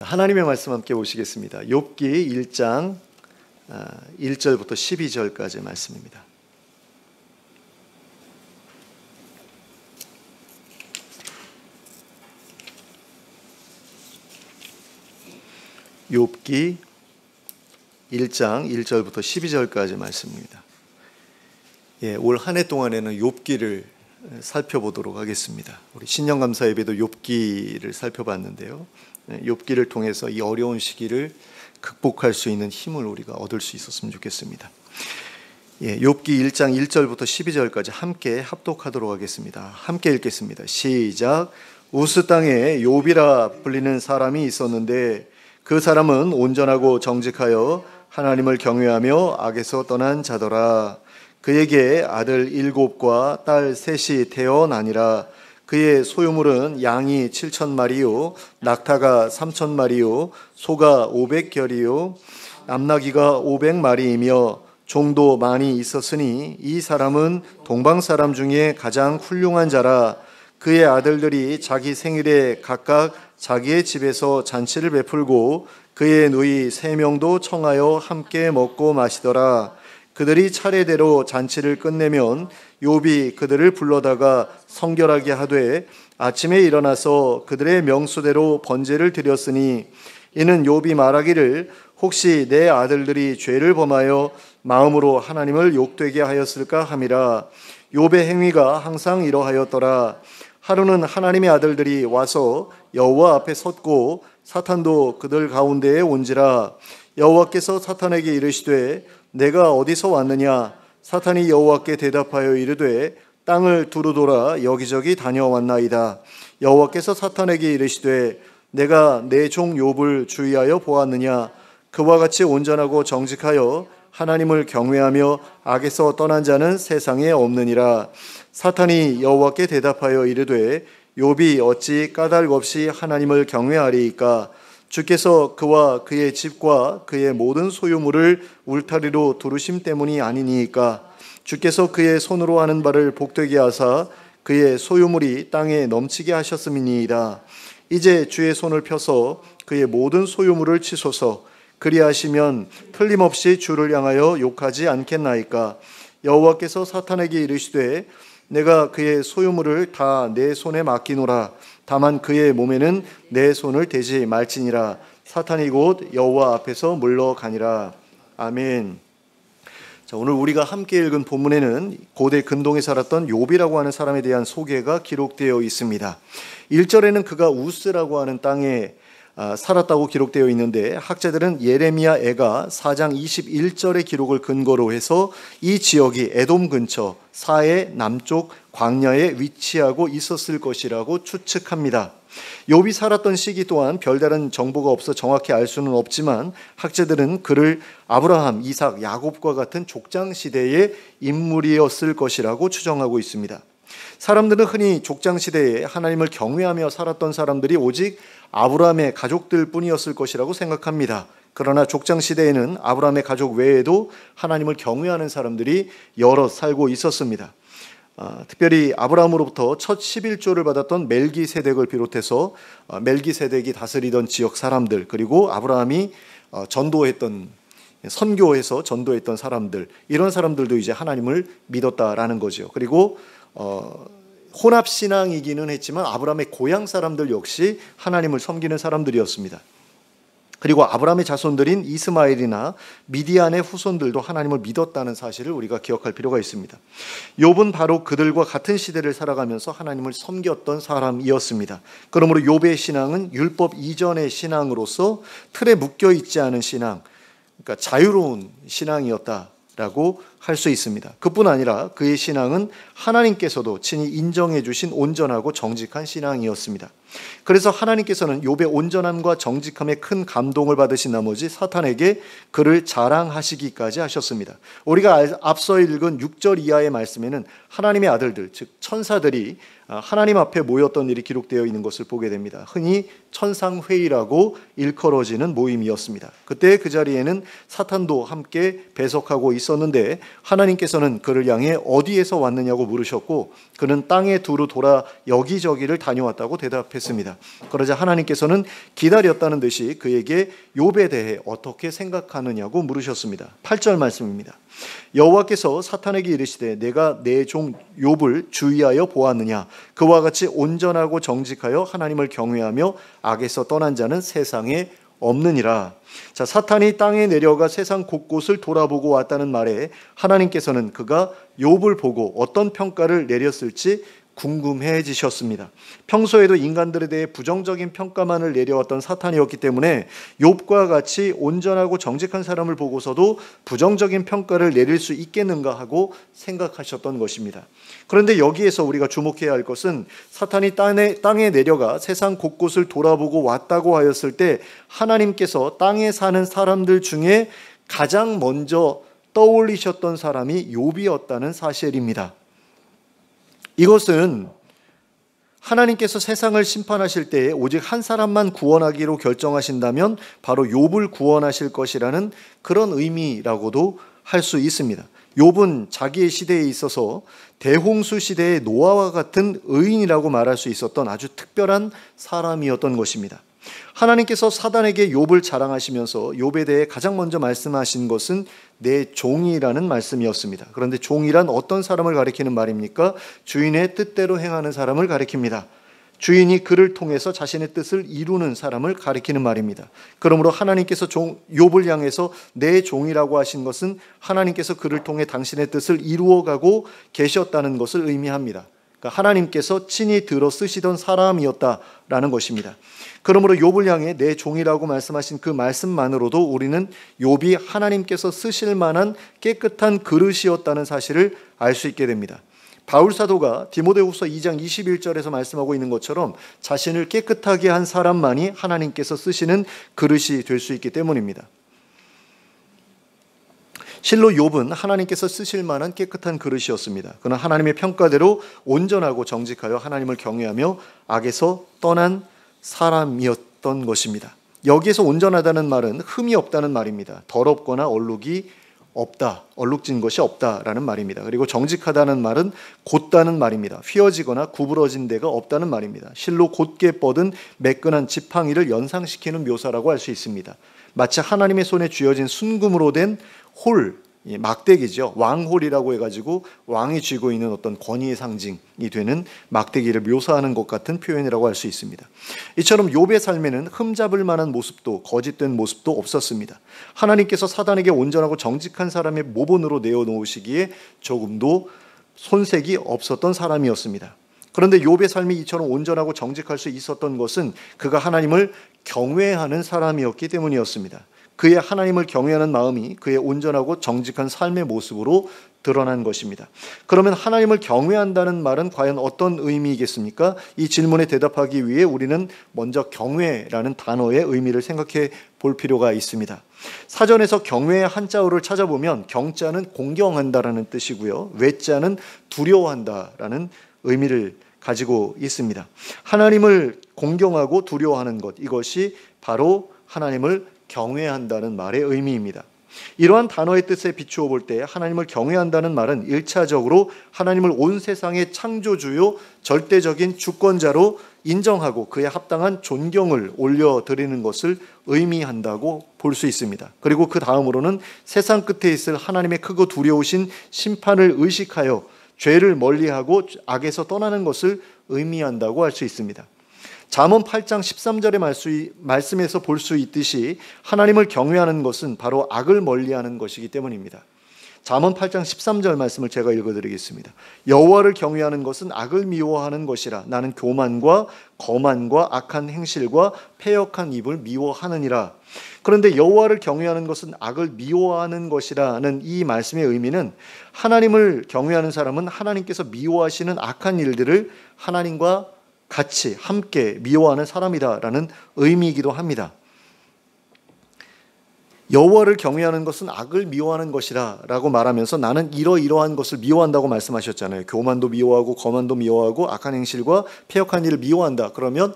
하나님의 말씀 함께 보시겠습니다. 욥기 1장 1절부터 12절까지의 말씀입니다. 욥기 1장 1절부터 12절까지의 말씀입니다. 올 한 해 동안에는 욥기를 살펴보도록 하겠습니다. 우리 신년감사 예배도 욥기를 살펴봤는데요. 욥기를 통해서 이 어려운 시기를 극복할 수 있는 힘을 우리가 얻을 수 있었으면 좋겠습니다. 욥기 1장 1절부터 12절까지 함께 합독하도록 하겠습니다. 함께 읽겠습니다. 시작. 우스 땅에 욥이라 불리는 사람이 있었는데 그 사람은 온전하고 정직하여 하나님을 경외하며 악에서 떠난 자더라. 그에게 아들 7과 딸 3이 태어나니라. 그의 소유물은 양이 7,000마리요 낙타가 3,000마리요 소가 500결이요 암나귀가 500마리이며 종도 많이 있었으니 이 사람은 동방 사람 중에 가장 훌륭한 자라. 그의 아들들이 자기 생일에 각각 자기의 집에서 잔치를 베풀고 그의 누이 3명도 청하여 함께 먹고 마시더라. 그들이 차례대로 잔치를 끝내면 욥이 그들을 불러다가 성결하게 하되 아침에 일어나서 그들의 명수대로 번제를 드렸으니 이는 욥이 말하기를 혹시 내 아들들이 죄를 범하여 마음으로 하나님을 욕되게 하였을까 함이라. 욥의 행위가 항상 이러하였더라. 하루는 하나님의 아들들이 와서 여호와 앞에 섰고 사탄도 그들 가운데에 온지라. 여호와께서 사탄에게 이르시되 내가 어디서 왔느냐? 사탄이 여호와께 대답하여 이르되 땅을 두루돌아 여기저기 다녀왔나이다. 여호와께서 사탄에게 이르시되 내가 내 종 욥을 주의하여 보았느냐? 그와 같이 온전하고 정직하여 하나님을 경외하며 악에서 떠난 자는 세상에 없느니라. 사탄이 여호와께 대답하여 이르되 욥이 어찌 까닭 없이 하나님을 경외하리이까? 주께서 그와 그의 집과 그의 모든 소유물을 울타리로 두르심 때문이 아니니이까? 주께서 그의 손으로 하는 바를 복되게 하사 그의 소유물이 땅에 넘치게 하셨음이니이다. 이제 주의 손을 펴서 그의 모든 소유물을 치소서. 그리하시면 틀림없이 주를 향하여 욕하지 않겠나이까? 여호와께서 사탄에게 이르시되 내가 그의 소유물을 다 내 손에 맡기노라. 다만 그의 몸에는 내 손을 대지 말지니라. 사탄이 곧 여호와 앞에서 물러가니라. 아멘. 자, 오늘 우리가 함께 읽은 본문에는 고대 근동에 살았던 욥이라고 하는 사람에 대한 소개가 기록되어 있습니다. 1절에는 그가 우스라고 하는 땅에 살았다고 기록되어 있는데 학자들은 예레미야 애가 4장 21절의 기록을 근거로 해서 이 지역이 에돔 근처 사해 남쪽 광야에 위치하고 있었을 것이라고 추측합니다. 욥이 살았던 시기 또한 별다른 정보가 없어 정확히 알 수는 없지만 학자들은 그를 아브라함, 이삭, 야곱과 같은 족장 시대의 인물이었을 것이라고 추정하고 있습니다. 사람들은 흔히 족장 시대에 하나님을 경외하며 살았던 사람들이 오직 아브라함의 가족들 뿐이었을 것이라고 생각합니다. 그러나 족장 시대에는 아브라함의 가족 외에도 하나님을 경외하는 사람들이 여럿 살고 있었습니다. 특별히 아브라함으로부터 첫 11조를 받았던 멜기세덱을 비롯해서 멜기세덱이 다스리던 지역 사람들, 그리고 아브라함이 선교해서 전도했던 사람들, 이런 사람들도 이제 하나님을 믿었다라는 거죠. 그리고 혼합신앙이기는 했지만 아브라함의 고향 사람들 역시 하나님을 섬기는 사람들이었습니다. 그리고 아브라함의 자손들인 이스마엘이나 미디안의 후손들도 하나님을 믿었다는 사실을 우리가 기억할 필요가 있습니다. 욥은 바로 그들과 같은 시대를 살아가면서 하나님을 섬겼던 사람이었습니다. 그러므로 욥의 신앙은 율법 이전의 신앙으로서 틀에 묶여 있지 않은 신앙, 그러니까 자유로운 신앙이었다라고 할 수 있습니다. 그뿐 아니라 그의 신앙은 하나님께서도 친히 인정해 주신 온전하고 정직한 신앙이었습니다. 그래서 하나님께서는 욥의 온전함과 정직함에 큰 감동을 받으신 나머지 사탄에게 그를 자랑하시기까지 하셨습니다. 우리가 앞서 읽은 6절 이하의 말씀에는 하나님의 아들들, 즉 천사들이 하나님 앞에 모였던 일이 기록되어 있는 것을 보게 됩니다. 흔히 천상회의라고 일컬어지는 모임이었습니다. 그때 그 자리에는 사탄도 함께 배석하고 있었는데 하나님께서는 그를 향해 어디에서 왔느냐고 물으셨고 그는 땅에 두루 돌아 여기저기를 다녀왔다고 대답했습니다. 그러자 하나님께서는 기다렸다는 듯이 그에게 욥에 대해 어떻게 생각하느냐고 물으셨습니다. 8절 말씀입니다. 여호와께서 사탄에게 이르시되 내가 내 종 욥을 주의하여 보았느냐. 그와 같이 온전하고 정직하여 하나님을 경외하며 악에서 떠난 자는 세상에 없느니라. 자, 사탄이 땅에 내려가 세상 곳곳을 돌아보고 왔다는 말에 하나님께서는 그가 욥을 보고 어떤 평가를 내렸을지 궁금해지셨습니다. 평소에도 인간들에 대해 부정적인 평가만을 내려왔던 사탄이었기 때문에 욥과 같이 온전하고 정직한 사람을 보고서도 부정적인 평가를 내릴 수 있겠는가 하고 생각하셨던 것입니다. 그런데 여기에서 우리가 주목해야 할 것은 사탄이 땅에 내려가 세상 곳곳을 돌아보고 왔다고 하였을 때 하나님께서 땅에 사는 사람들 중에 가장 먼저 떠올리셨던 사람이 욥이었다는 사실입니다. 이것은 하나님께서 세상을 심판하실 때에 오직 한 사람만 구원하기로 결정하신다면 바로 욥을 구원하실 것이라는 그런 의미라고도 할 수 있습니다. 욥은 자기의 시대에 있어서 대홍수 시대의 노아와 같은 의인이라고 말할 수 있었던 아주 특별한 사람이었던 것입니다. 하나님께서 사단에게 욥을 자랑하시면서 욥에 대해 가장 먼저 말씀하신 것은 내 종이라는 말씀이었습니다. 그런데 종이란 어떤 사람을 가리키는 말입니까? 주인의 뜻대로 행하는 사람을 가리킵니다. 주인이 그를 통해서 자신의 뜻을 이루는 사람을 가리키는 말입니다. 그러므로 하나님께서 욥을 향해서 내 종이라고 하신 것은 하나님께서 그를 통해 당신의 뜻을 이루어가고 계셨다는 것을 의미합니다. 그러니까 하나님께서 친히 들어 쓰시던 사람이었다라는 것입니다. 그러므로 욥을 향해 내 종이라고 말씀하신 그 말씀만으로도 우리는 욥이 하나님께서 쓰실 만한 깨끗한 그릇이었다는 사실을 알 수 있게 됩니다. 바울 사도가 디모데후서 2장 21절에서 말씀하고 있는 것처럼 자신을 깨끗하게 한 사람만이 하나님께서 쓰시는 그릇이 될 수 있기 때문입니다. 실로 욥은 하나님께서 쓰실 만한 깨끗한 그릇이었습니다. 그는 하나님의 평가대로 온전하고 정직하여 하나님을 경외하며 악에서 떠난 사람이었던 것입니다. 여기에서 온전하다는 말은 흠이 없다는 말입니다. 더럽거나 얼룩이 없다, 얼룩진 것이 없다라는 말입니다. 그리고 정직하다는 말은 곧다는 말입니다. 휘어지거나 구부러진 데가 없다는 말입니다. 실로 곧게 뻗은 매끈한 지팡이를 연상시키는 묘사라고 할 수 있습니다. 마치 하나님의 손에 쥐어진 순금으로 된 홀, 막대기죠. 왕홀이라고 해가지고 왕이 쥐고 있는 어떤 권위의 상징이 되는 막대기를 묘사하는 것 같은 표현이라고 할 수 있습니다. 이처럼 욥의 삶에는 흠잡을 만한 모습도 거짓된 모습도 없었습니다. 하나님께서 사단에게 온전하고 정직한 사람의 모본으로 내어놓으시기에 조금도 손색이 없었던 사람이었습니다. 그런데 욥의 삶이 이처럼 온전하고 정직할 수 있었던 것은 그가 하나님을 경외하는 사람이었기 때문이었습니다. 그의 하나님을 경외하는 마음이 그의 온전하고 정직한 삶의 모습으로 드러난 것입니다. 그러면 하나님을 경외한다는 말은 과연 어떤 의미이겠습니까? 이 질문에 대답하기 위해 우리는 먼저 경외라는 단어의 의미를 생각해 볼 필요가 있습니다. 사전에서 경외의 한자어를 찾아보면 경자는 공경한다라는 뜻이고요. 외자는 두려워한다라는 의미를 가지고 있습니다. 하나님을 공경하고 두려워하는 것, 이것이 바로 하나님을 경외한다는 말의 의미입니다. 이러한 단어의 뜻에 비추어 볼 때 하나님을 경외한다는 말은 1차적으로 하나님을 온 세상의 창조주요 절대적인 주권자로 인정하고 그에 합당한 존경을 올려드리는 것을 의미한다고 볼 수 있습니다. 그리고 그 다음으로는 세상 끝에 있을 하나님의 크고 두려우신 심판을 의식하여 죄를 멀리하고 악에서 떠나는 것을 의미한다고 할 수 있습니다. 잠언 8장 13절의 말씀에서 볼 수 있듯이 하나님을 경외하는 것은 바로 악을 멀리하는 것이기 때문입니다. 잠언 8장 13절 말씀을 제가 읽어드리겠습니다. 여호와를 경외하는 것은 악을 미워하는 것이라. 나는 교만과 거만과 악한 행실과 패역한 입을 미워하느니라. 그런데 여호와를 경외하는 것은 악을 미워하는 것이라는 이 말씀의 의미는 하나님을 경외하는 사람은 하나님께서 미워하시는 악한 일들을 하나님과 같이 함께 미워하는 사람이다라는 의미이기도 합니다. 여호와를 경외하는 것은 악을 미워하는 것이라 라고 말하면서 나는 이러이러한 것을 미워한다고 말씀하셨잖아요. 교만도 미워하고 거만도 미워하고 악한 행실과 패역한 일을 미워한다. 그러면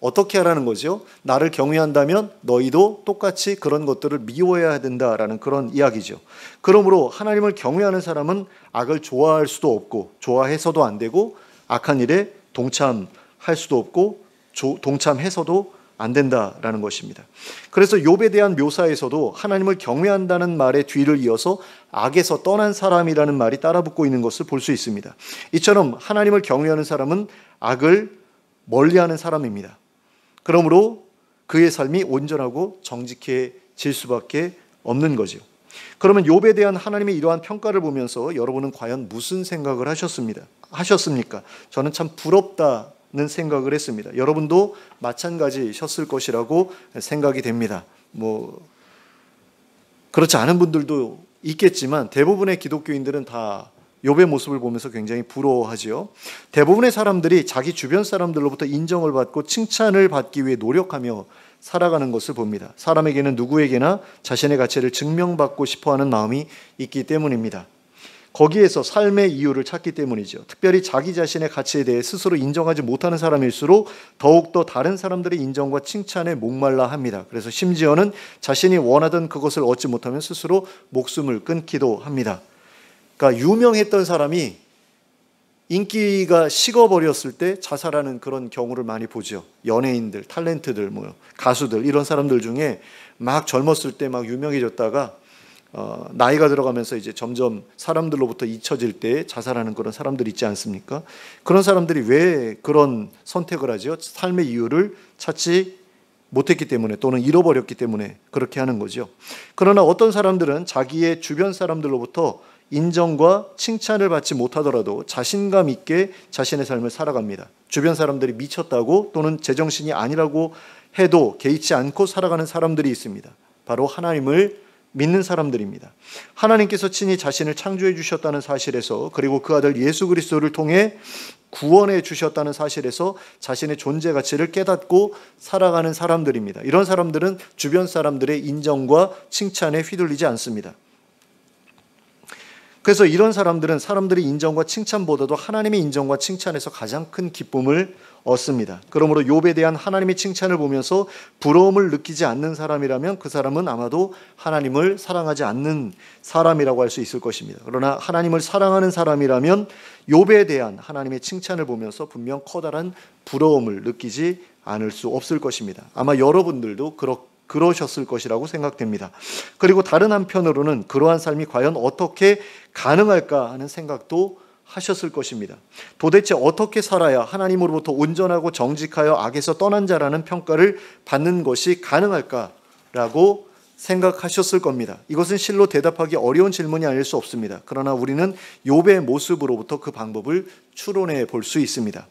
어떻게 하라는 거죠? 나를 경외한다면 너희도 똑같이 그런 것들을 미워해야 된다라는 그런 이야기죠. 그러므로 하나님을 경외하는 사람은 악을 좋아할 수도 없고 좋아해서도 안 되고 악한 일에 동참할 수도 없고 동참해서도 안 된다라는 것입니다. 그래서 욥에 대한 묘사에서도 하나님을 경외한다는 말의 뒤를 이어서 악에서 떠난 사람이라는 말이 따라붙고 있는 것을 볼 수 있습니다. 이처럼 하나님을 경외하는 사람은 악을 멀리하는 사람입니다. 그러므로 그의 삶이 온전하고 정직해질 수밖에 없는 거죠. 그러면 욥에 대한 하나님의 이러한 평가를 보면서 여러분은 과연 무슨 생각을 하셨습니까? 저는 참 부럽다는 생각을 했습니다. 여러분도 마찬가지셨을 것이라고 생각이 됩니다. 그렇지 않은 분들도 있겠지만 대부분의 기독교인들은 다 욥의 모습을 보면서 굉장히 부러워하지요. 대부분의 사람들이 자기 주변 사람들로부터 인정을 받고 칭찬을 받기 위해 노력하며 살아가는 것을 봅니다. 사람에게는 누구에게나 자신의 가치를 증명받고 싶어하는 마음이 있기 때문입니다. 거기에서 삶의 이유를 찾기 때문이죠. 특별히 자기 자신의 가치에 대해 스스로 인정하지 못하는 사람일수록 더욱더 다른 사람들의 인정과 칭찬에 목말라 합니다. 그래서 심지어는 자신이 원하던 그것을 얻지 못하면 스스로 목숨을 끊기도 합니다. 그러니까 유명했던 사람이 인기가 식어버렸을 때 자살하는 그런 경우를 많이 보죠. 연예인들, 탤런트들, 가수들 이런 사람들 중에 막 젊었을 때 막 유명해졌다가 나이가 들어가면서 이제 점점 사람들로부터 잊혀질 때 자살하는 그런 사람들 있지 않습니까? 그런 사람들이 왜 그런 선택을 하죠? 삶의 이유를 찾지 못했기 때문에 또는 잃어버렸기 때문에 그렇게 하는 거죠. 그러나 어떤 사람들은 자기의 주변 사람들로부터 인정과 칭찬을 받지 못하더라도 자신감 있게 자신의 삶을 살아갑니다. 주변 사람들이 미쳤다고 또는 제정신이 아니라고 해도 개의치 않고 살아가는 사람들이 있습니다. 바로 하나님을 믿는 사람들입니다. 하나님께서 친히 자신을 창조해 주셨다는 사실에서 그리고 그 아들 예수 그리스도를 통해 구원해 주셨다는 사실에서 자신의 존재 가치를 깨닫고 살아가는 사람들입니다. 이런 사람들은 주변 사람들의 인정과 칭찬에 휘둘리지 않습니다. 그래서 이런 사람들은 사람들의 인정과 칭찬보다도 하나님의 인정과 칭찬에서 가장 큰 기쁨을 얻습니다. 그러므로 욥에 대한 하나님의 칭찬을 보면서 부러움을 느끼지 않는 사람이라면 그 사람은 아마도 하나님을 사랑하지 않는 사람이라고 할 수 있을 것입니다. 그러나 하나님을 사랑하는 사람이라면 욥에 대한 하나님의 칭찬을 보면서 분명 커다란 부러움을 느끼지 않을 수 없을 것입니다. 아마 여러분들도 그러셨을 것이라고 생각됩니다. 그리고 다른 한편으로는 그러한 삶이 과연 어떻게 가능할까 하는 생각도 하셨을 것입니다. 도대체 어떻게 살아야 하나님으로부터 온전하고 정직하여 악에서 떠난 자라는 평가를 받는 것이 가능할까라고 생각하셨을 겁니다. 이것은 실로 대답하기 어려운 질문이 아닐 수 없습니다. 그러나 우리는 욥의 모습으로부터 그 방법을 추론해 볼 수 있습니다.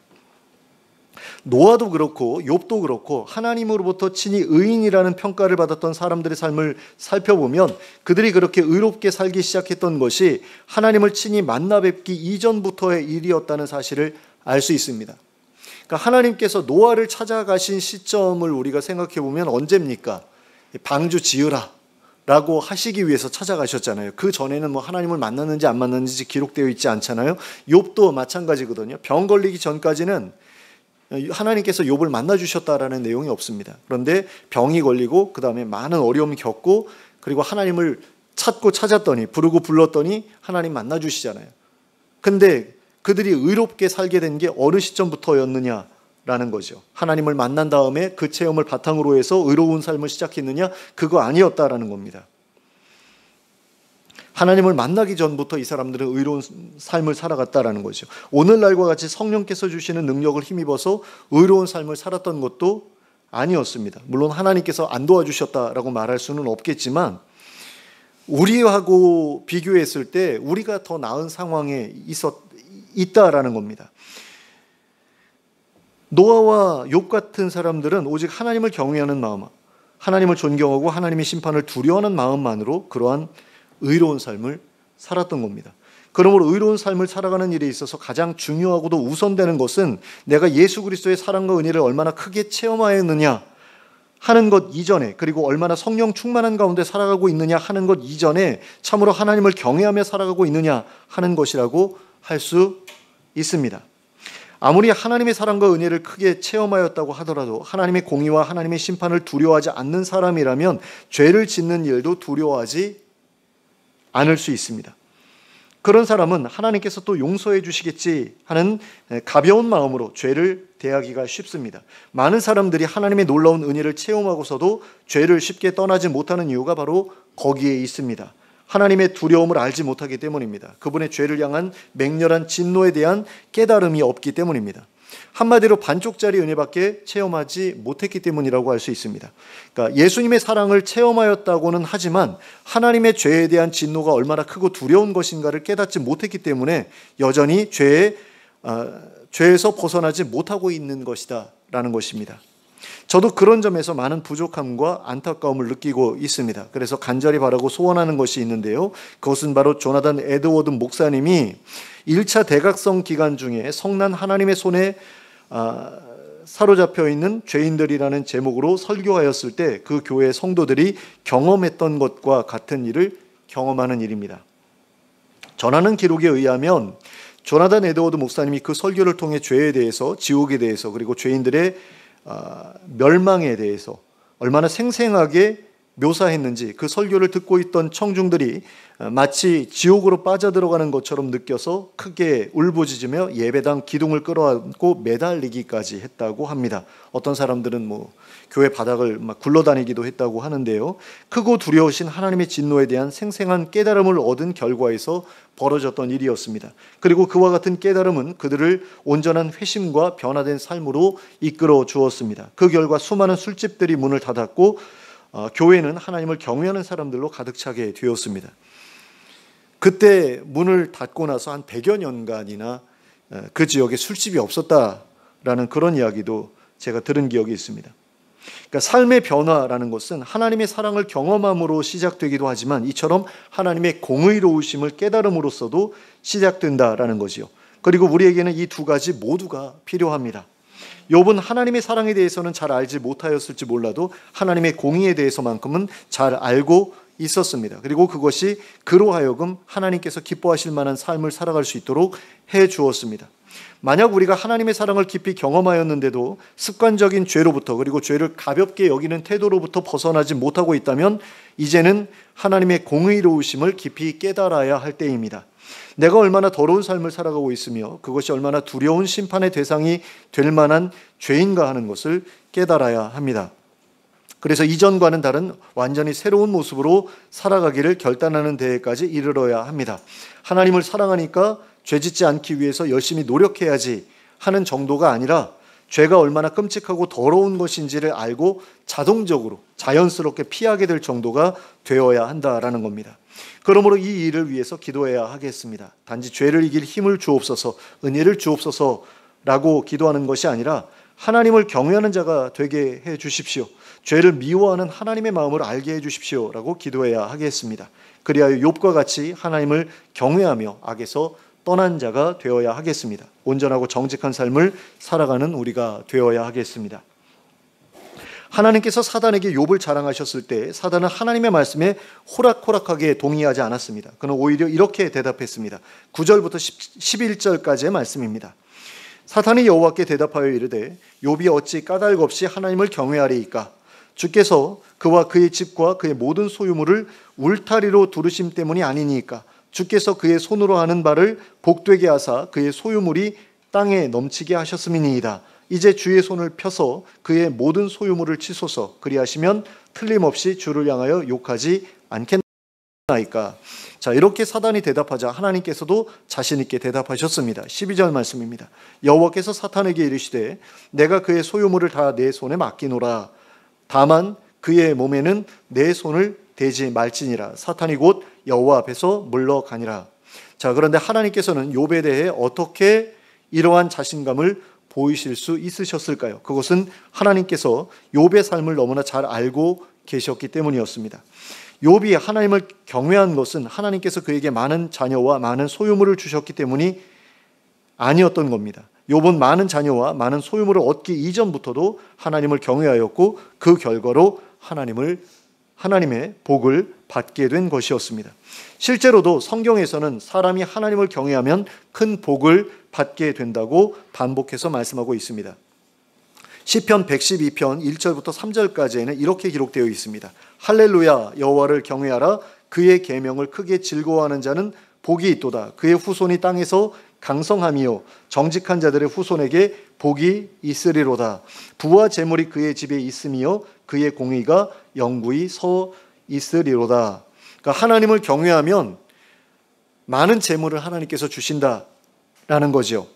노아도 그렇고 욥도 그렇고 하나님으로부터 친히 의인이라는 평가를 받았던 사람들의 삶을 살펴보면 그들이 그렇게 의롭게 살기 시작했던 것이 하나님을 친히 만나 뵙기 이전부터의 일이었다는 사실을 알 수 있습니다. 그러니까 하나님께서 노아를 찾아가신 시점을 우리가 생각해 보면 언제입니까? 방주 지으라 라고 하시기 위해서 찾아가셨잖아요. 그 전에는 하나님을 만났는지 안 만났는지 기록되어 있지 않잖아요. 욥도 마찬가지거든요. 병 걸리기 전까지는 하나님께서 욥을 만나주셨다라는 내용이 없습니다. 그런데 병이 걸리고 그 다음에 많은 어려움을 겪고 그리고 하나님을 찾고 찾았더니 부르고 불렀더니 하나님 만나주시잖아요. 근데 그들이 의롭게 살게 된 게 어느 시점부터였느냐라는 거죠. 하나님을 만난 다음에 그 체험을 바탕으로 해서 의로운 삶을 시작했느냐? 그거 아니었다라는 겁니다. 하나님을 만나기 전부터 이 사람들은 의로운 삶을 살아갔다라는 거죠. 오늘날과 같이 성령께서 주시는 능력을 힘입어서 의로운 삶을 살았던 것도 아니었습니다. 물론 하나님께서 안 도와주셨다라고 말할 수는 없겠지만 우리하고 비교했을 때 우리가 더 나은 상황에 있다라는 겁니다. 노아와 욥 같은 사람들은 오직 하나님을 경외하는 마음, 하나님을 존경하고 하나님의 심판을 두려워하는 마음만으로 그러한 의로운 삶을 살았던 겁니다. 그러므로 의로운 삶을 살아가는 일에 있어서 가장 중요하고도 우선되는 것은 내가 예수 그리스도의 사랑과 은혜를 얼마나 크게 체험하였느냐 하는 것 이전에, 그리고 얼마나 성령 충만한 가운데 살아가고 있느냐 하는 것 이전에 참으로 하나님을 경외하며 살아가고 있느냐 하는 것이라고 할 수 있습니다. 아무리 하나님의 사랑과 은혜를 크게 체험하였다고 하더라도 하나님의 공의와 하나님의 심판을 두려워하지 않는 사람이라면 죄를 짓는 일도 두려워하지 않을 수 있습니다. 그런 사람은 하나님께서 또 용서해 주시겠지 하는 가벼운 마음으로 죄를 대하기가 쉽습니다. 많은 사람들이 하나님의 놀라운 은혜를 체험하고서도 죄를 쉽게 떠나지 못하는 이유가 바로 거기에 있습니다. 하나님의 두려움을 알지 못하기 때문입니다. 그분의 죄를 향한 맹렬한 진노에 대한 깨달음이 없기 때문입니다. 한마디로 반쪽짜리 은혜밖에 체험하지 못했기 때문이라고 할 수 있습니다. 그러니까 예수님의 사랑을 체험하였다고는 하지만 하나님의 죄에 대한 진노가 얼마나 크고 두려운 것인가를 깨닫지 못했기 때문에 여전히 죄에서 벗어나지 못하고 있는 것이다 라는 것입니다. 저도 그런 점에서 많은 부족함과 안타까움을 느끼고 있습니다. 그래서 간절히 바라고 소원하는 것이 있는데요. 그것은 바로 조나단 에드워드 목사님이 1차 대각성 기간 중에 성난 하나님의 손에 사로잡혀 있는 죄인들이라는 제목으로 설교하였을 때 그 교회 성도들이 경험했던 것과 같은 일을 경험하는 일입니다. 전하는 기록에 의하면 조나단 에드워드 목사님이 그 설교를 통해 죄에 대해서, 지옥에 대해서, 그리고 죄인들의 멸망에 대해서 얼마나 생생하게 묘사했는지 그 설교를 듣고 있던 청중들이 마치 지옥으로 빠져들어가는 것처럼 느껴서 크게 울부짖으며 예배당 기둥을 끌어안고 매달리기까지 했다고 합니다. 어떤 사람들은 교회 바닥을 막 굴러다니기도 했다고 하는데요. 크고 두려우신 하나님의 진노에 대한 생생한 깨달음을 얻은 결과에서 벌어졌던 일이었습니다. 그리고 그와 같은 깨달음은 그들을 온전한 회심과 변화된 삶으로 이끌어 주었습니다. 그 결과 수많은 술집들이 문을 닫았고 교회는 하나님을 경외하는 사람들로 가득 차게 되었습니다. 그때 문을 닫고 나서 한 100여 년간이나 그 지역에 술집이 없었다라는 그런 이야기도 제가 들은 기억이 있습니다. 그러니까 삶의 변화라는 것은 하나님의 사랑을 경험함으로 시작되기도 하지만 이처럼 하나님의 공의로우심을 깨달음으로써도 시작된다라는 것이요. 그리고 우리에게는 이 두 가지 모두가 필요합니다. 욥은 하나님의 사랑에 대해서는 잘 알지 못하였을지 몰라도 하나님의 공의에 대해서만큼은 잘 알고 있었습니다. 그리고 그것이 그로 하여금 하나님께서 기뻐하실 만한 삶을 살아갈 수 있도록 해 주었습니다. 만약 우리가 하나님의 사랑을 깊이 경험하였는데도 습관적인 죄로부터, 그리고 죄를 가볍게 여기는 태도로부터 벗어나지 못하고 있다면 이제는 하나님의 공의로우심을 깊이 깨달아야 할 때입니다. 내가 얼마나 더러운 삶을 살아가고 있으며 그것이 얼마나 두려운 심판의 대상이 될 만한 죄인가 하는 것을 깨달아야 합니다. 그래서 이전과는 다른 완전히 새로운 모습으로 살아가기를 결단하는 데에까지 이르러야 합니다. 하나님을 사랑하니까 죄짓지 않기 위해서 열심히 노력해야지 하는 정도가 아니라 죄가 얼마나 끔찍하고 더러운 것인지를 알고 자동적으로 자연스럽게 피하게 될 정도가 되어야 한다라는 겁니다. 그러므로 이 일을 위해서 기도해야 하겠습니다. 단지 죄를 이길 힘을 주옵소서, 은혜를 주옵소서라고 기도하는 것이 아니라 하나님을 경외하는 자가 되게 해 주십시오. 죄를 미워하는 하나님의 마음을 알게 해 주십시오라고 기도해야 하겠습니다. 그리하여 욥과 같이 하나님을 경외하며 악에서 떠난 자가 되어야 하겠습니다. 온전하고 정직한 삶을 살아가는 우리가 되어야 하겠습니다. 하나님께서 사단에게 욥을 자랑하셨을 때 사단은 하나님의 말씀에 호락호락하게 동의하지 않았습니다. 그는 오히려 이렇게 대답했습니다. 9절부터 11절까지의 말씀입니다. 사탄이 여호와께 대답하여 이르되 욥이 어찌 까닭 없이 하나님을 경외하리이까? 주께서 그와 그의 집과 그의 모든 소유물을 울타리로 두르심 때문이 아니니까? 주께서 그의 손으로 하는 바를 복되게 하사 그의 소유물이 땅에 넘치게 하셨음이니이다. 이제 주의 손을 펴서 그의 모든 소유물을 치소서. 그리하시면 틀림없이 주를 향하여 욕하지 않겠나이까? 자, 이렇게 사단이 대답하자 하나님께서도 자신 있게 대답하셨습니다. 12절 말씀입니다. 여호와께서 사탄에게 이르시되 내가 그의 소유물을 다 내 손에 맡기노라. 다만 그의 몸에는 내 손을 대지 말지니라. 사탄이 곧 여호와 앞에서 물러가니라. 자, 그런데 하나님께서는 욥에 대해 어떻게 이러한 자신감을 보이실 수 있으셨을까요? 그것은 하나님께서 욥의 삶을 너무나 잘 알고 계셨기 때문이었습니다. 욥이 하나님을 경외한 것은 하나님께서 그에게 많은 자녀와 많은 소유물을 주셨기 때문이 아니었던 겁니다. 욥은 많은 자녀와 많은 소유물을 얻기 이전부터도 하나님을 경외하였고 그 결과로 하나님의 복을 받게 된 것이었습니다. 실제로도 성경에서는 사람이 하나님을 경외하면 큰 복을 받게 된다고 반복해서 말씀하고 있습니다. 시편 112편 1절부터 3절까지에는 이렇게 기록되어 있습니다. 할렐루야, 여호와를 경외하라. 그의 계명을 크게 즐거워하는 자는 복이 있도다. 그의 후손이 땅에서 강성함이요 정직한 자들의 후손에게 복이 있으리로다. 부와 재물이 그의 집에 있으며 그의 공의가 영구히 서 있으리로다. 그러니까 하나님을 경외하면 많은 재물을 하나님께서 주신다라는 거죠.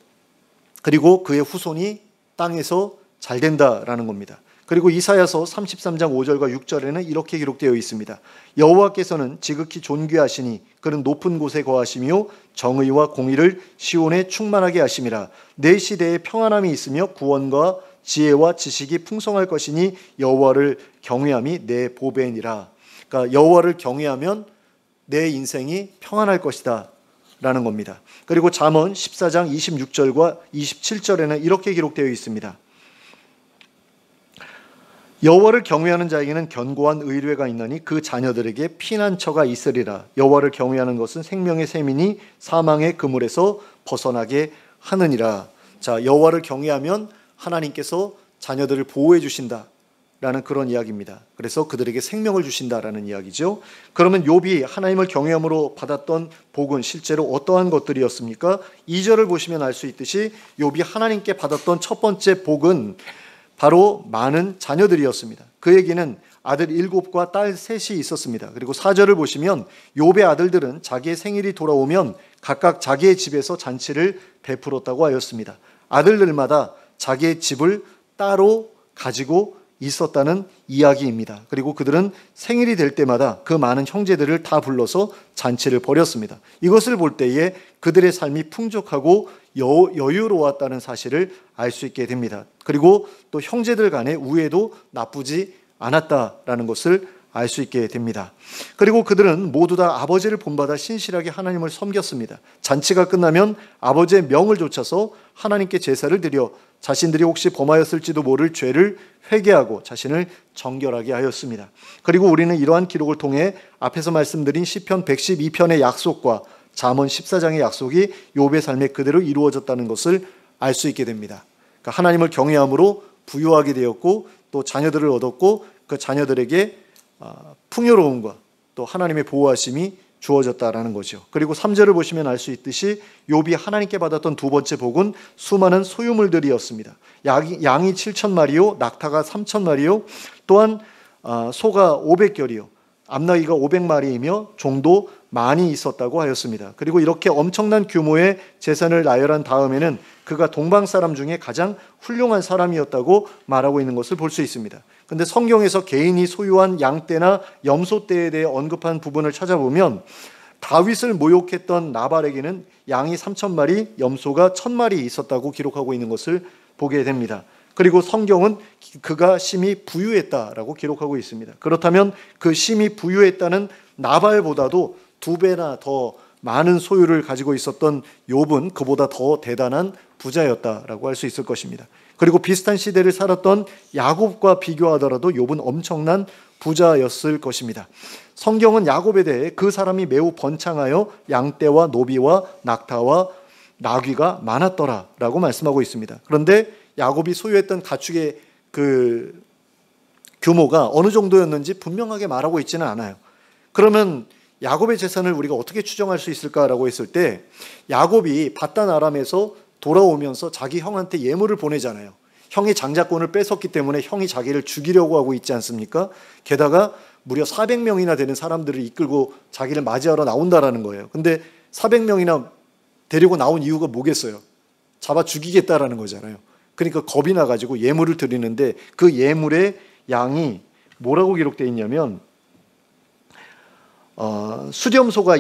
그리고 그의 후손이 땅에서 잘 된다라는 겁니다. 그리고 이사야서 33장 5절과 6절에는 이렇게 기록되어 있습니다. 여호와께서는 지극히 존귀하시니 그는 높은 곳에 거하시며 정의와 공의를 시온에 충만하게 하심이라. 내 시대에 평안함이 있으며 구원과 지혜와 지식이 풍성할 것이니 여호와를 경외함이 내 보배니라. 그러니까 여호와를 경외하면 내 인생이 평안할 것이다 라는 겁니다. 그리고 잠언 14장 26절과 27절에는 이렇게 기록되어 있습니다. 여호와를 경외하는 자에게는 견고한 의뢰가 있나니 그 자녀들에게 피난처가 있으리라. 여호와를 경외하는 것은 생명의 셈이니 사망의 그물에서 벗어나게 하느니라. 자, 여호와를 경외하면 하나님께서 자녀들을 보호해 주신다라는 그런 이야기입니다. 그래서 그들에게 생명을 주신다라는 이야기죠. 그러면 욥이 하나님을 경외함으로 받았던 복은 실제로 어떠한 것들이었습니까? 2절을 보시면 알 수 있듯이 욥이 하나님께 받았던 첫 번째 복은 바로 많은 자녀들이었습니다. 그에게는 아들 7과 딸 3이 있었습니다. 그리고 4절을 보시면 욥의 아들들은 자기의 생일이 돌아오면 각각 자기의 집에서 잔치를 베풀었다고 하였습니다. 아들들마다 자기의 집을 따로 가지고 있었다는 이야기입니다. 그리고 그들은 생일이 될 때마다 그 많은 형제들을 다 불러서 잔치를 벌였습니다. 이것을 볼 때에 그들의 삶이 풍족하고 여유로웠다는 사실을 알 수 있게 됩니다. 그리고 또 형제들 간의 우애도 나쁘지 않았다라는 것을 알 수 있게 됩니다. 그리고 그들은 모두 다 아버지를 본받아 신실하게 하나님을 섬겼습니다. 잔치가 끝나면 아버지의 명을 좇아서 하나님께 제사를 드려 자신들이 혹시 범하였을지도 모를 죄를 회개하고 자신을 정결하게 하였습니다. 그리고 우리는 이러한 기록을 통해 앞에서 말씀드린 시편 112편의 약속과 잠언 14장의 약속이 욥의 삶에 그대로 이루어졌다는 것을 알 수 있게 됩니다. 그러니까 하나님을 경외함으로 부유하게 되었고 또 자녀들을 얻었고 그 자녀들에게 풍요로움과 또 하나님의 보호하심이 주어졌다라는 거죠. 그리고 3절을 보시면 알 수 있듯이 욥이 하나님께 받았던 두 번째 복은 수많은 소유물들이었습니다. 양이 7,000마리요 낙타가 3,000마리요 또한 소가 500결이요 암나귀가 500마리이며 종도 많이 있었다고 하였습니다. 그리고 이렇게 엄청난 규모의 재산을 나열한 다음에는 그가 동방 사람 중에 가장 훌륭한 사람이었다고 말하고 있는 것을 볼 수 있습니다. 그런데 성경에서 개인이 소유한 양떼나 염소떼에 대해 언급한 부분을 찾아보면 다윗을 모욕했던 나발에게는 양이 3,000마리, 염소가 1,000마리 있었다고 기록하고 있는 것을 보게 됩니다. 그리고 성경은 그가 심히 부유했다라고 기록하고 있습니다. 그렇다면 그 심히 부유했다는 나발보다도 2배나 더 많은 소유를 가지고 있었던 욥은 그보다 더 대단한 부자였다라고 할 수 있을 것입니다. 그리고 비슷한 시대를 살았던 야곱과 비교하더라도 욥은 엄청난 부자였을 것입니다. 성경은 야곱에 대해 그 사람이 매우 번창하여 양떼와 노비와 낙타와 나귀가 많았더라라고 말씀하고 있습니다. 그런데 야곱이 소유했던 가축의 그 규모가 어느 정도였는지 분명하게 말하고 있지는 않아요. 그러면 야곱의 재산을 우리가 어떻게 추정할 수 있을까라고 했을 때 야곱이 바단 아람에서 돌아오면서 자기 형한테 예물을 보내잖아요. 형의 장자권을 뺏었기 때문에 형이 자기를 죽이려고 하고 있지 않습니까? 게다가 무려 400명이나 되는 사람들을 이끌고 자기를 맞이하러 나온다라는 거예요. 근데 400명이나 데리고 나온 이유가 뭐겠어요? 잡아 죽이겠다라는 거잖아요. 그러니까 겁이 나가지고 예물을 드리는데 그 예물의 양이 뭐라고 기록되어 있냐면 암염소가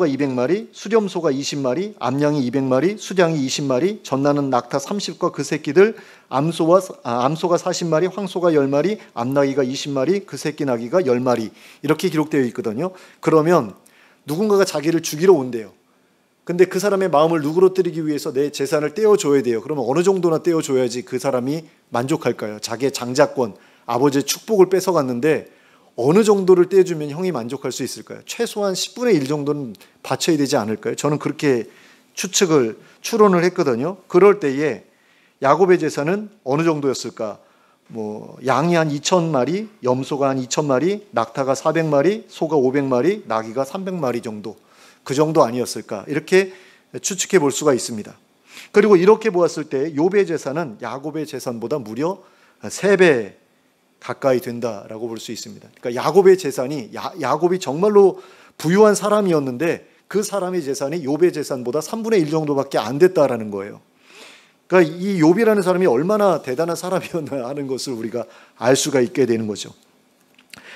200마리, 수렴소가 20마리, 암양이 200마리, 수량이 20마리, 젖나는 낙타 30과 그 새끼들, 암소가 40마리, 황소가 10마리, 암나귀가 20마리, 그 새끼 나귀가 10마리 이렇게 기록되어 있거든요. 그러면 누군가가 자기를 죽이러 온대요. 근데 그 사람의 마음을 누그러뜨리기 위해서 내 재산을 떼어줘야 돼요. 그러면 어느 정도나 떼어줘야지 그 사람이 만족할까요? 자기의 장자권, 아버지의 축복을 뺏어갔는데 어느 정도를 떼주면 형이 만족할 수 있을까요? 최소한 10분의 1 정도는 바쳐야 되지 않을까요? 저는 그렇게 추론을 했거든요. 그럴 때에 야곱의 재산은 어느 정도였을까? 양이 한 2,000마리, 염소가 한 2,000마리, 낙타가 400마리, 소가 500마리, 나귀가 300마리 정도, 그 정도 아니었을까? 이렇게 추측해 볼 수가 있습니다. 그리고 이렇게 보았을 때 욥의 재산은 야곱의 재산보다 무려 3배 가까이 된다라고 볼 수 있습니다. 그러니까 야곱의 재산이 야곱이 정말로 부유한 사람이었는데 그 사람의 재산이 욥의 재산보다 3분의 1 정도밖에 안 됐다라는 거예요. 그러니까 이 욥이라는 사람이 얼마나 대단한 사람이었나 하는 것을 우리가 알 수가 있게 되는 거죠.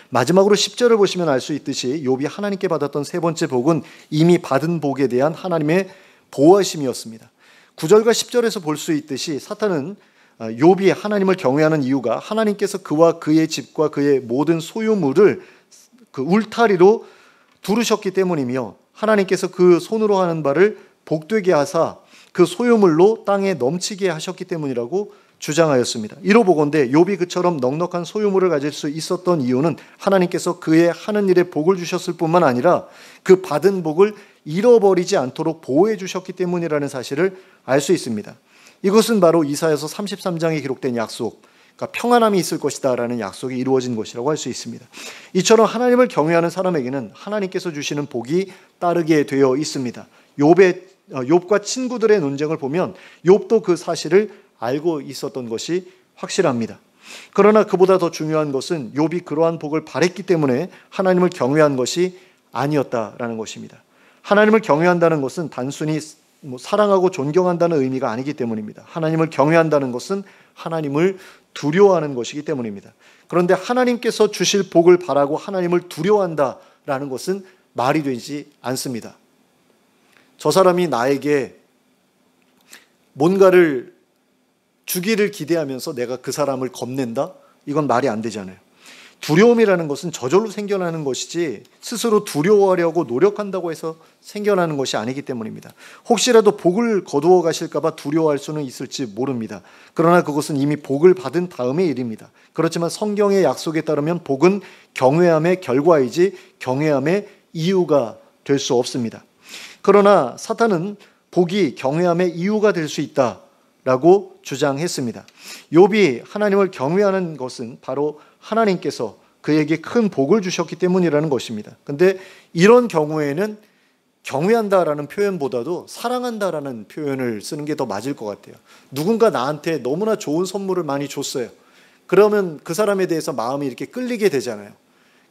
마지막으로 10절을 보시면 알 수 있듯이 욥이 하나님께 받았던 세 번째 복은 이미 받은 복에 대한 하나님의 보호하심이었습니다. 9절과 10절에서 볼 수 있듯이 사탄은 욥이 하나님을 경외하는 이유가 하나님께서 그와 그의 집과 그의 모든 소유물을 그 울타리로 두르셨기 때문이며 하나님께서 그 손으로 하는 바를 복되게 하사 그 소유물로 땅에 넘치게 하셨기 때문이라고 주장하였습니다. 이로보건대 욥이 그처럼 넉넉한 소유물을 가질 수 있었던 이유는 하나님께서 그의 하는 일에 복을 주셨을 뿐만 아니라 그 받은 복을 잃어버리지 않도록 보호해 주셨기 때문이라는 사실을 알 수 있습니다. 이것은 바로 이사야서 33장에 기록된 약속, 그러니까 평안함이 있을 것이다 라는 약속이 이루어진 것이라고 할 수 있습니다. 이처럼 하나님을 경외하는 사람에게는 하나님께서 주시는 복이 따르게 되어 있습니다. 욥과 친구들의 논쟁을 보면 욥도 그 사실을 알고 있었던 것이 확실합니다. 그러나 그보다 더 중요한 것은 욥이 그러한 복을 바랬기 때문에 하나님을 경외한 것이 아니었다라는 것입니다. 하나님을 경외한다는 것은 단순히 사랑하고 존경한다는 의미가 아니기 때문입니다. 하나님을 경외한다는 것은 하나님을 두려워하는 것이기 때문입니다. 그런데 하나님께서 주실 복을 바라고 하나님을 두려워한다라는 것은 말이 되지 않습니다. 저 사람이 나에게 뭔가를 주기를 기대하면서 내가 그 사람을 겁낸다? 이건 말이 안 되잖아요. 두려움이라는 것은 저절로 생겨나는 것이지 스스로 두려워하려고 노력한다고 해서 생겨나는 것이 아니기 때문입니다. 혹시라도 복을 거두어 가실까 봐 두려워할 수는 있을지 모릅니다. 그러나 그것은 이미 복을 받은 다음의 일입니다. 그렇지만 성경의 약속에 따르면 복은 경외함의 결과이지 경외함의 이유가 될 수 없습니다. 그러나 사탄은 복이 경외함의 이유가 될 수 있다라고 주장했습니다. 욥이 하나님을 경외하는 것은 바로 하나님께서 그에게 큰 복을 주셨기 때문이라는 것입니다. 그런데 이런 경우에는 경외한다라는 표현보다도 사랑한다라는 표현을 쓰는 게 더 맞을 것 같아요. 누군가 나한테 너무나 좋은 선물을 많이 줬어요. 그러면 그 사람에 대해서 마음이 이렇게 끌리게 되잖아요.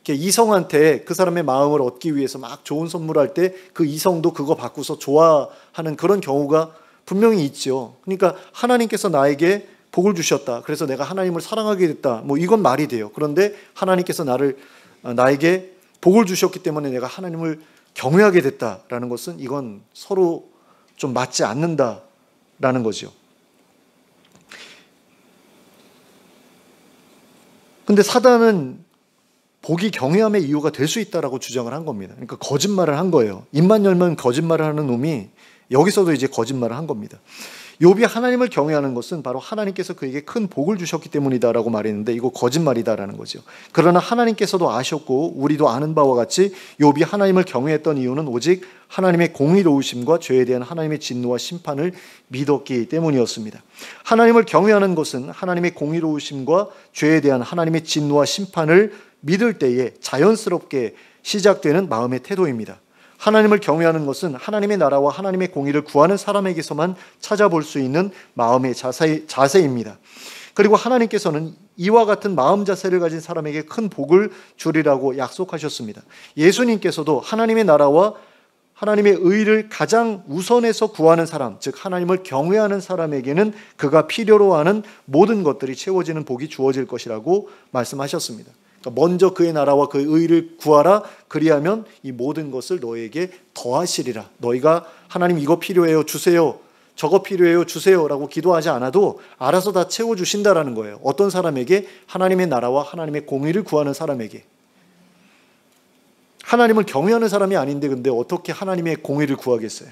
이성한테 그 사람의 마음을 얻기 위해서 막 좋은 선물할 때 그 이성도 그거 받고서 좋아하는 그런 경우가 분명히 있죠. 그러니까 하나님께서 나에게 복을 주셨다. 그래서 내가 하나님을 사랑하게 됐다. 이건 말이 돼요. 그런데 하나님께서 나에게 복을 주셨기 때문에 내가 하나님을 경외하게 됐다라는 것은 이건 서로 좀 맞지 않는다라는 거죠. 근데 사단은 복이 경외함의 이유가 될 수 있다라고 주장을 한 겁니다. 그러니까 거짓말을 한 거예요. 입만 열면 거짓말을 하는 놈이 여기서도 이제 거짓말을 한 겁니다. 욥이 하나님을 경외하는 것은 바로 하나님께서 그에게 큰 복을 주셨기 때문이다라고 말했는데 이거 거짓말이다라는 거죠. 그러나 하나님께서도 아셨고 우리도 아는 바와 같이 욥이 하나님을 경외했던 이유는 오직 하나님의 공의로우심과 죄에 대한 하나님의 진노와 심판을 믿었기 때문이었습니다. 하나님을 경외하는 것은 하나님의 공의로우심과 죄에 대한 하나님의 진노와 심판을 믿을 때에 자연스럽게 시작되는 마음의 태도입니다. 하나님을 경외하는 것은 하나님의 나라와 하나님의 공의를 구하는 사람에게서만 찾아볼 수 있는 마음의 자세입니다. 그리고 하나님께서는 이와 같은 마음 자세를 가진 사람에게 큰 복을 주리라고 약속하셨습니다. 예수님께서도 하나님의 나라와 하나님의 의를 가장 우선해서 구하는 사람, 즉 하나님을 경외하는 사람에게는 그가 필요로 하는 모든 것들이 채워지는 복이 주어질 것이라고 말씀하셨습니다. 먼저 그의 나라와 그의 의를 구하라. 그리하면 이 모든 것을 너에게 더하시리라. 너희가 하나님 이거 필요해요 주세요, 저거 필요해요 주세요 라고 기도하지 않아도 알아서 다 채워주신다라는 거예요. 어떤 사람에게? 하나님의 나라와 하나님의 공의를 구하는 사람에게. 하나님을 경외하는 사람이 아닌데 근데 어떻게 하나님의 공의를 구하겠어요?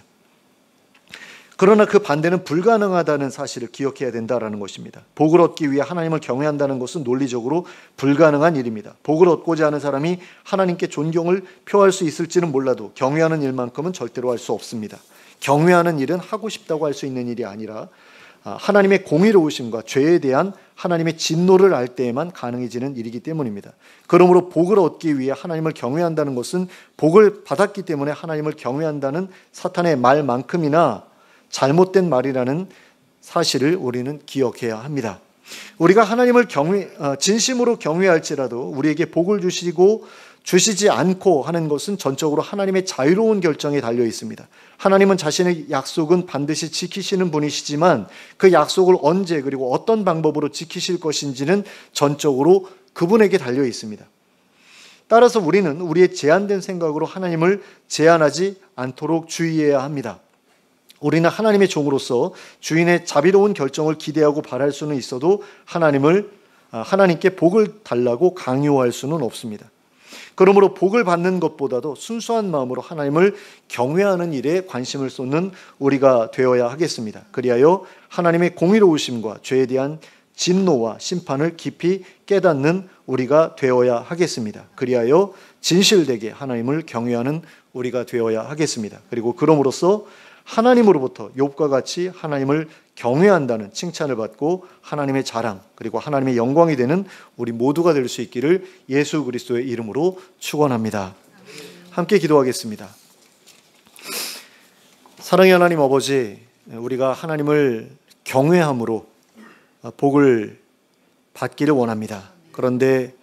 그러나 그 반대는 불가능하다는 사실을 기억해야 된다라는 것입니다. 복을 얻기 위해 하나님을 경외한다는 것은 논리적으로 불가능한 일입니다. 복을 얻고자 하는 사람이 하나님께 존경을 표할 수 있을지는 몰라도 경외하는 일만큼은 절대로 할 수 없습니다. 경외하는 일은 하고 싶다고 할 수 있는 일이 아니라 하나님의 공의로우심과 죄에 대한 하나님의 진노를 알 때에만 가능해지는 일이기 때문입니다. 그러므로 복을 얻기 위해 하나님을 경외한다는 것은 복을 받았기 때문에 하나님을 경외한다는 사탄의 말만큼이나 잘못된 말이라는 사실을 우리는 기억해야 합니다. 우리가 하나님을 진심으로 경외할지라도 우리에게 복을 주시고 주시지 않고 하는 것은 전적으로 하나님의 자유로운 결정에 달려 있습니다. 하나님은 자신의 약속은 반드시 지키시는 분이시지만 그 약속을 언제 그리고 어떤 방법으로 지키실 것인지는 전적으로 그분에게 달려 있습니다. 따라서 우리는 우리의 제한된 생각으로 하나님을 제한하지 않도록 주의해야 합니다. 우리는 하나님의 종으로서 주인의 자비로운 결정을 기대하고 바랄 수는 있어도 하나님께 복을 달라고 강요할 수는 없습니다. 그러므로 복을 받는 것보다도 순수한 마음으로 하나님을 경외하는 일에 관심을 쏟는 우리가 되어야 하겠습니다. 그리하여 하나님의 공의로우심과 죄에 대한 진노와 심판을 깊이 깨닫는 우리가 되어야 하겠습니다. 그리하여 진실되게 하나님을 경외하는 우리가 되어야 하겠습니다. 그리고 그럼으로써 하나님으로부터 욥과 같이 하나님을 경외한다는 칭찬을 받고 하나님의 자랑 그리고 하나님의 영광이 되는 우리 모두가 될 수 있기를 예수 그리스도의 이름으로 축원합니다. 함께 기도하겠습니다. 사랑의 하나님 아버지, 우리가 하나님을 경외함으로 복을 받기를 원합니다. 그런데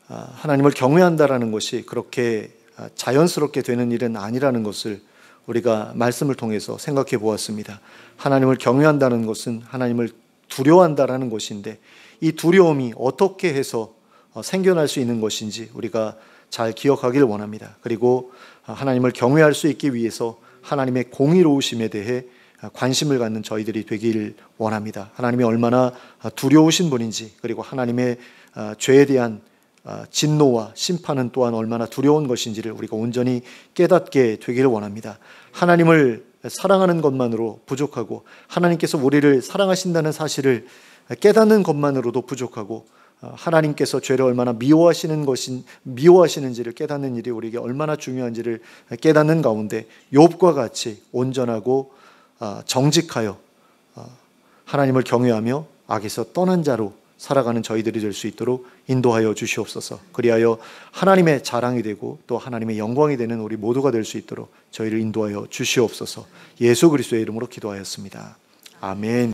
하나님을 경외한다라는 것이 그렇게 자연스럽게 되는 일은 아니라는 것을 우리가 말씀을 통해서 생각해 보았습니다. 하나님을 경외한다는 것은 하나님을 두려워한다라는 것인데 이 두려움이 어떻게 해서 생겨날 수 있는 것인지 우리가 잘 기억하기를 원합니다. 그리고 하나님을 경외할 수 있기 위해서 하나님의 공의로우심에 대해 관심을 갖는 저희들이 되길 원합니다. 하나님이 얼마나 두려우신 분인지 그리고 하나님의 죄에 대한 진노와 심판은 또한 얼마나 두려운 것인지를 우리가 온전히 깨닫게 되기를 원합니다. 하나님을 사랑하는 것만으로 부족하고 하나님께서 우리를 사랑하신다는 사실을 깨닫는 것만으로도 부족하고 하나님께서 죄를 얼마나 미워하시는지를 깨닫는 일이 우리에게 얼마나 중요한지를 깨닫는 가운데 욥과 같이 온전하고 정직하여 하나님을 경외하며 악에서 떠난 자로 살아가는 저희들이 될 수 있도록 인도하여 주시옵소서. 그리하여 하나님의 자랑이 되고 또 하나님의 영광이 되는 우리 모두가 될 수 있도록 저희를 인도하여 주시옵소서. 예수 그리스도의 이름으로 기도하였습니다. 아멘.